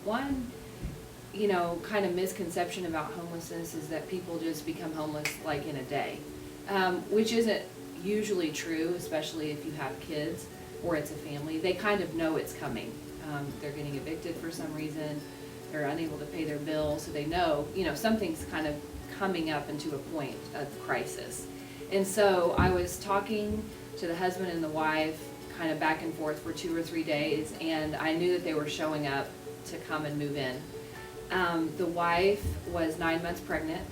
one, kind of misconception about homelessness is that people just become homeless like in a day, which isn't usually true, especially if you have kids or it's a family. They kind of know it's coming. They're getting evicted for some reason. They're unable to pay their bills, so they know, something's kind of coming up into a point of crisis. And so I was talking to the husband and the wife kind of back and forth for 2 or 3 days, and I knew that they were showing up to come and move in. The wife was 9 months pregnant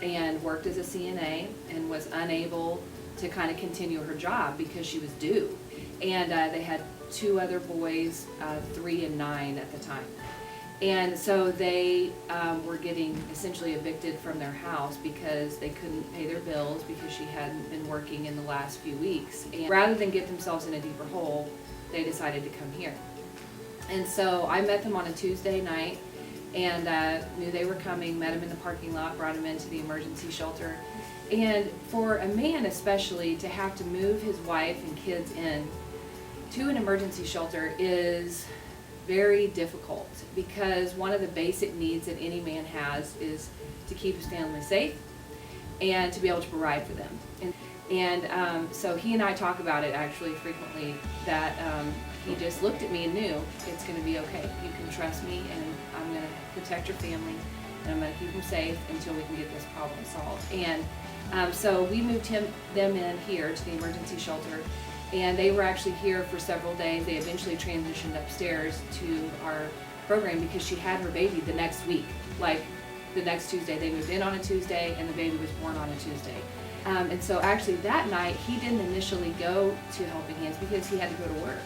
and worked as a CNA and was unable to kind of continue her job because she was due. And they had 2 other boys, 3 and 9 at the time. And so they were getting essentially evicted from their house because they couldn't pay their bills because she hadn't been working in the last few weeks. And rather than get themselves in a deeper hole, they decided to come here. And so I met them on a Tuesday night and knew they were coming, met them in the parking lot, brought them into the emergency shelter. And for a man especially to have to move his wife and kids in to an emergency shelter is very difficult, because one of the basic needs that any man has is to keep his family safe and to be able to provide for them. And so he and I talk about it actually frequently, that he just looked at me and knew it's going to be okay. You can trust me, and I'm going to protect your family, and I'm going to keep them safe until we can get this problem solved. And so we moved them in here to the emergency shelter. And they were actually here for several days. They eventually transitioned upstairs to our program because she had her baby the next week, like the next Tuesday. They moved in on a Tuesday and the baby was born on a Tuesday. And so actually that night he didn't initially go to Helping Hands because he had to go to work.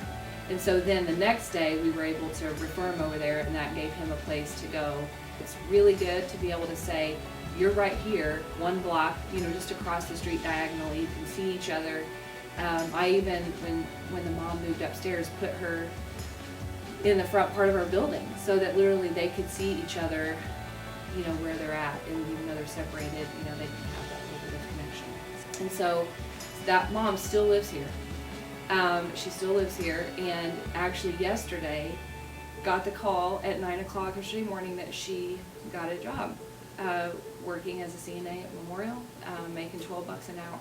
And so then the next day we were able to refer him over there, and that gave him a place to go. It's really good to be able to say, you're right here, 1 block, just across the street diagonally. You can see each other. I even, when the mom moved upstairs, put her in the front part of our building so that literally they could see each other, where they're at, and even though they're separated, they can have that little bit of connection. And so that mom still lives here. She still lives here, and actually yesterday got the call at 9 o'clock yesterday morning that she got a job working as a CNA at Memorial, making $12 an hour.